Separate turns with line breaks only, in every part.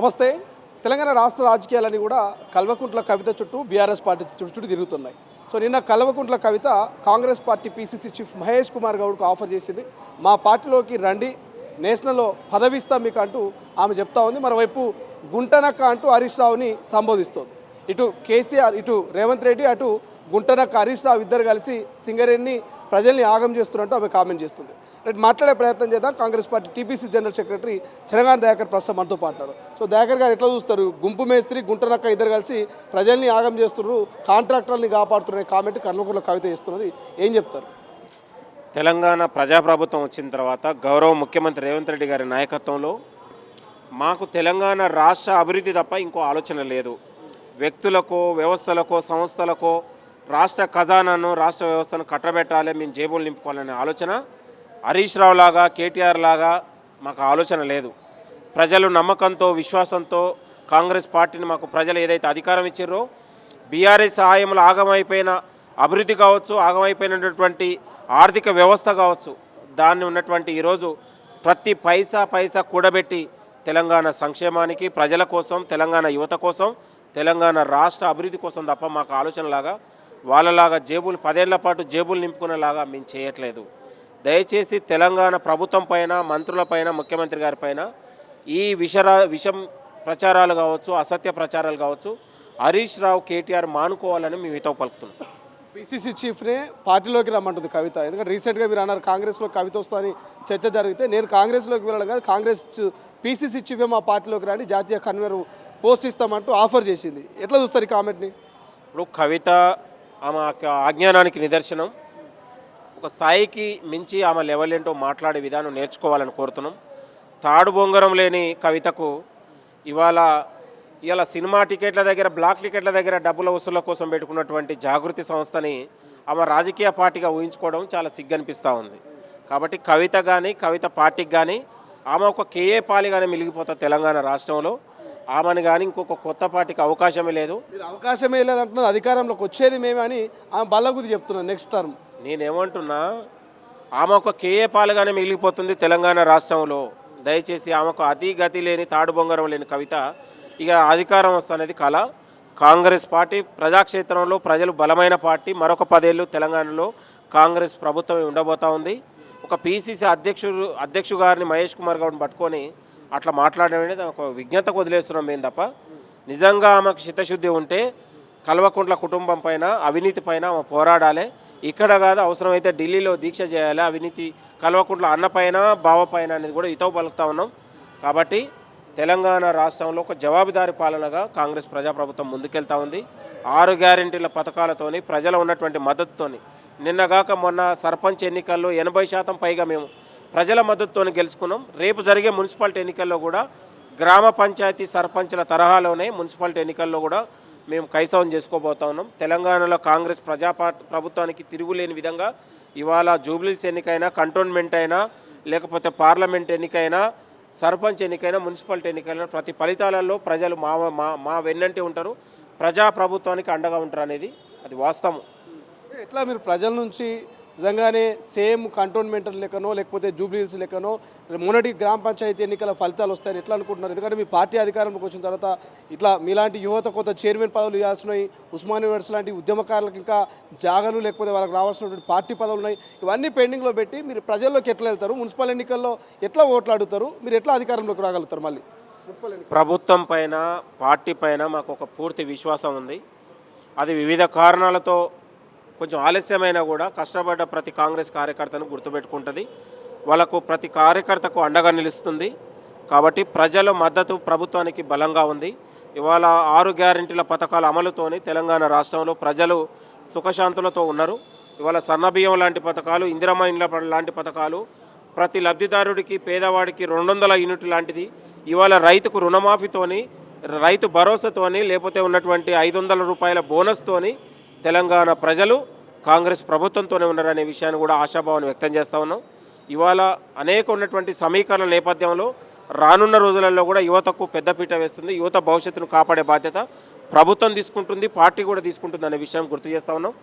నమస్తే. తెలంగాణ రాష్ట్ర రాజకీయాలన్నీ కూడా కల్వకుంట్ల కవిత చుట్టూ బీఆర్ఎస్ పార్టీ చుట్టూ తిరుగుతున్నాయి. సో నిన్న Kalvakuntla Kavitha Congress party PCC chief Mahesh Kumar గౌడ్కు ఆఫర్ చేసింది. మా పార్టీలోకి రండి, నేషనల్లో పదవిస్తాం మీకు అంటూ ఆమె చెప్తా ఉంది. మరోవైపు గుంటనక్క అంటూ హరీష్ రావుని సంబోధిస్తోంది. ఇటు కేసీఆర్, ఇటు రేవంత్ రెడ్డి, అటు గుంటనక్క హరీష్ రావు ఇద్దరు కలిసి సింగరేణిని ప్రజల్ని ఆగం చేస్తున్నట్టు ఆమె కామెంట్ చేస్తుంది. రేపు మాట్లాడే ప్రయత్నం చేద్దాం. Congress party TPCC general secretary Chanagani Dayakar ప్రస్తుతం మనతో పాటున్నారు. సో దయాకర్ గారు ఎట్లా చూస్తారు? గుంపు మేస్త్రి గుంటనక్క ఇద్దరు కలిసి ప్రజల్ని ఆగం చేస్తున్నారు, కాంట్రాక్టర్ని కాపాడుతున్న కామెంట్ కల్వకుంట్ల కవిత చేస్తున్నది, ఏం చెప్తారు?
తెలంగాణ ప్రజాప్రభుత్వం వచ్చిన తర్వాత గౌరవ ముఖ్యమంత్రి రేవంత్ రెడ్డి గారి నాయకత్వంలో మాకు తెలంగాణ రాష్ట్ర అభివృద్ధి తప్ప ఇంకో ఆలోచన లేదు. వ్యక్తులకో, వ్యవస్థలకో, సంస్థలకో రాష్ట్ర ఖజానాను, రాష్ట్ర వ్యవస్థను కట్టబెట్టాలి, మేము జేబులు నింపుకోవాలనే ఆలోచన హరీష్ రావు లాగా, కేటీఆర్ లాగా మాకు ఆలోచన లేదు. ప్రజలు నమ్మకంతో, విశ్వాసంతో కాంగ్రెస్ పార్టీని మాకు ప్రజలు ఏదైతే అధికారం ఇచ్చారో, బీఆర్ఎస్ సహాయంలో ఆగమైపోయిన అభివృద్ధి కావచ్చు, ఆగమైపోయినటువంటి ఆర్థిక వ్యవస్థ కావచ్చు, దాన్ని ఉన్నటువంటి ఈరోజు ప్రతి పైసా కూడబెట్టి తెలంగాణ సంక్షేమానికి, ప్రజల కోసం, తెలంగాణ యువత కోసం, తెలంగాణ రాష్ట్ర అభివృద్ధి కోసం తప్ప మాకు ఆలోచనలాగా వాళ్ళలాగా జేబులు 10 ఏళ్ల పాటు జేబులు నింపుకునేలాగా మేము చేయట్లేదు. దయచేసి తెలంగాణ ప్రభుత్వం పైన, మంత్రుల పైన, ముఖ్యమంత్రి గారి పైన ఈ విషం ప్రచారాలు కావచ్చు, అసత్య ప్రచారాలు కావచ్చు, హరీష్ రావు, కేటీఆర్ మానుకోవాలని మేము హితవు పలుకుతున్నాం.
పీసీసీ చీఫ్నే పార్టీలోకి రమ్మంటుంది కవిత. ఎందుకంటే రీసెంట్గా మీరు అన్నారు కాంగ్రెస్లో కవిత వస్తుందని చర్చ జరిగితే, నేను కాంగ్రెస్లోకి వెళ్ళడం కాదు, కాంగ్రెస్ పీసీసీ చీఫే మా పార్టీలోకి రండి, జాతీయ కన్వీనర్ పోస్ట్ ఇస్తామంటూ ఆఫర్ చేసింది. ఎట్లా చూస్తారు ఈ కామెంట్ని?
ఇప్పుడు కవిత ఆమె అజ్ఞానానికి నిదర్శనం. ఒక స్థాయికి మించి ఆమె లెవెల్ ఏంటో మాట్లాడే విధానం నేర్చుకోవాలని కోరుతున్నాం. తాడు బొంగరం లేని కవితకు ఇవాళ సినిమా టికెట్ల దగ్గర, బ్లాక్ టికెట్ల దగ్గర డబ్బుల వసూళ్ల కోసం పెట్టుకున్నటువంటి జాగృతి సంస్థని ఆమె రాజకీయ పార్టీగా ఊహించుకోవడం చాలా సిగ్గనిపిస్తూ ఉంది. కాబట్టి కవిత కానీ, కవిత పార్టీకి కానీ ఆమె ఒక కేఏ పాలిగానే మిలిగిపోతుంది తెలంగాణ రాష్ట్రంలో. ఆమెను కానీ ఇంకొక కొత్త పార్టీకి అవకాశమే లేదు.
అవకాశమే లేదంటున్నది, అధికారంలోకి వచ్చేది మేమే అని ఆమె బల్లగుది చెప్తున్నాను. నెక్స్ట్ టర్మ్
నేనేమంటున్నా, ఆమె ఒక కేఏ పాలుగానే మిగిలిపోతుంది తెలంగాణ రాష్ట్రంలో. దయచేసి ఆమెకు అతి గతి లేని, తాడు బొంగరం లేని కవిత ఇక అధికారం వస్తున్నది కళ. కాంగ్రెస్ పార్టీ ప్రజాక్షేత్రంలో ప్రజలు బలమైన పార్టీ. మరొక 10 ఏళ్ళు తెలంగాణలో కాంగ్రెస్ ప్రభుత్వం ఉండబోతూ ఉంది. ఒక పీసీసీ అధ్యక్షుడు గారిని మహేష్ కుమార్ గౌడ్ని పట్టుకొని అట్లా మాట్లాడడం అనేది ఒక విజ్ఞతకు వదిలేస్తున్నాం మేము తప్ప, నిజంగా ఆమెకు చిత్తశుద్ధి ఉంటే కల్వకుంట్ల కుటుంబం పైన, అవినీతి పైన ఆమె పోరాడాలి. ఇక్కడ కాదు, అవసరమైతే ఢిల్లీలో దీక్ష చేయాలి. అవినీతి కల్వకుంట్ల అన్నపైన, బావపైన అనేది కూడా హితవు పలుకుతా ఉన్నాం. కాబట్టి తెలంగాణ రాష్ట్రంలో ఒక జవాబుదారీ పాలనగా కాంగ్రెస్ ప్రజాప్రభుత్వం ముందుకెళ్తా ఉంది. 6 గ్యారెంటీల పథకాలతోని, ప్రజలు ఉన్నటువంటి మద్దతుతోని, నిన్నగాక మొన్న సర్పంచ్ ఎన్నికల్లో 80% పైగా మేము ప్రజల మద్దతుతోని గెలుచుకున్నాం. రేపు జరిగే మున్సిపాలిటీ ఎన్నికల్లో కూడా గ్రామ పంచాయతీ సర్పంచ్ల తరహాలోనే మున్సిపాలిటీ ఎన్నికల్లో కూడా మేము కైసవం చేసుకోబోతా ఉన్నాం. తెలంగాణలో కాంగ్రెస్ ప్రభుత్వానికి తిరుగులేని విధంగా ఇవాళ జూబ్లీస్ ఎన్నికైనా, కంటోన్మెంట్ అయినా, లేకపోతే పార్లమెంట్ ఎన్నికైనా, సర్పంచ్ ఎన్నికైనా, మున్సిపాలిటీ ఎన్నికైనా ప్రతి ఫలితాలలో ప్రజలు మా వెన్నంటి ఉంటారు, ప్రజాప్రభుత్వానికి అండగా ఉంటారు అనేది అది వాస్తవం.
ఎట్లా మీరు ప్రజల నుంచి నిజంగానే సేమ్ కంటోన్మెంట్ లెక్కనో, లేకపోతే జూబ్లీహిల్స్ లెక్కనో మొన్నటి గ్రామ పంచాయతీ ఎన్నికల ఫలితాలు వస్తాయని ఎట్లా అనుకుంటున్నారు? ఎందుకంటే మీ పార్టీ అధికారంలోకి వచ్చిన తర్వాత ఇట్లా మీలాంటి యువత కొత్త చైర్మన్ పదవులు ఇవ్వాల్సినవి, ఉస్మానియా యూనివర్సిటీ లాంటి ఉద్యమకారులకు ఇంకా జాగలు, లేకపోతే వాళ్ళకి రావాల్సినటువంటి పార్టీ పదవులు ఉన్నాయి. ఇవన్నీ పెండింగ్లో పెట్టి మీరు ప్రజల్లోకి ఎట్లా వెళ్తారు? మున్సిపల్ ఎన్నికల్లో ఎట్లా ఓట్లు అడుగుతారు? మీరు ఎట్లా అధికారంలోకి రాగలుగుతారు? మళ్ళీ
ప్రభుత్వం పైన, పార్టీ పైన మాకు ఒక పూర్తి విశ్వాసం ఉంది. అది వివిధ కారణాలతో కొంచెం ఆలస్యమైనా కూడా కష్టపడ్డ ప్రతి కాంగ్రెస్ కార్యకర్తను గుర్తుపెట్టుకుంటుంది. వాళ్ళకు ప్రతి కార్యకర్తకు అండగా నిలుస్తుంది. కాబట్టి ప్రజల మద్దతు ప్రభుత్వానికి బలంగా ఉంది. ఇవాళ 6 గ్యారెంటీల పథకాల అమలుతోని తెలంగాణ రాష్ట్రంలో ప్రజలు సుఖశాంతులతో ఉన్నారు. ఇవాళ సన్నబియ్యం లాంటి పథకాలు, ఇందిరమ్మ ఇండ్ల లాంటి పథకాలు, ప్రతి లబ్ధిదారుడికి, పేదవాడికి 200 యూనిట్లు లాంటిది, ఇవాళ రైతుకు రుణమాఫీతోని, రైతు భరోసాతోని, లేకపోతే ఉన్నటువంటి 500 రూపాయల బోనస్తోని తెలంగాణ ప్రజలు కాంగ్రెస్ ప్రభుత్వంతోనే ఉన్నారనే విషయాన్ని కూడా ఆశాభావాన్ని వ్యక్తం చేస్తూ ఉన్నాం. ఇవాళ అనేక ఉన్నటువంటి సమీకరణ నేపథ్యంలో రానున్న రోజులలో కూడా యువతకు పెద్దపీట వేస్తుంది. యువత భవిష్యత్తును కాపాడే బాధ్యత ప్రభుత్వం తీసుకుంటుంది, పార్టీ కూడా తీసుకుంటుంది అనే విషయం గుర్తు చేస్తూ ఉన్నాం.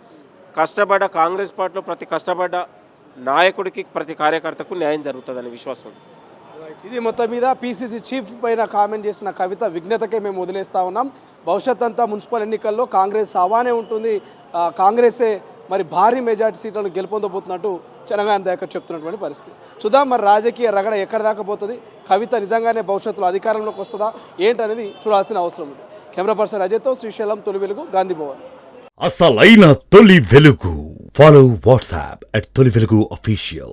కష్టపడ్డ కాంగ్రెస్ పార్టీలో ప్రతి కష్టపడ్డ నాయకుడికి, ప్రతి కార్యకర్తకు న్యాయం జరుగుతుందనే విశ్వాసం.
ఇది మొత్తం మీద పీసీసీ చీఫ్ పైన కామెంట్ చేసిన కవిత విఘ్నతకే మేము వదిలేస్తా ఉన్నాం. భవిష్యత్ అంతా మున్సిపల్ ఎన్నికల్లో కాంగ్రెస్ హవానే ఉంటుంది, కాంగ్రెసే మరి భారీ మెజార్టీ సీట్లను గెలుపొందబోతున్నట్టు తెలంగాణ దాకా చెప్తున్నటువంటి పరిస్థితి. చూద్దాం మరి రాజకీయ రగడ ఎక్కడ దాకా పోతుంది, కవిత నిజంగానే భవిష్యత్తులో అధికారంలోకి వస్తుందా ఏంటనేది చూడాల్సిన అవసరం ఉంది. కెమెరా పర్సన్ అజయ్తో శ్రీశైలం, తొలి వెలుగు, గాంధీ భవన్.
అసలైన తొలి వెలుగు. ఫాలో వాట్సాప్ @తొలి వెలుగు official.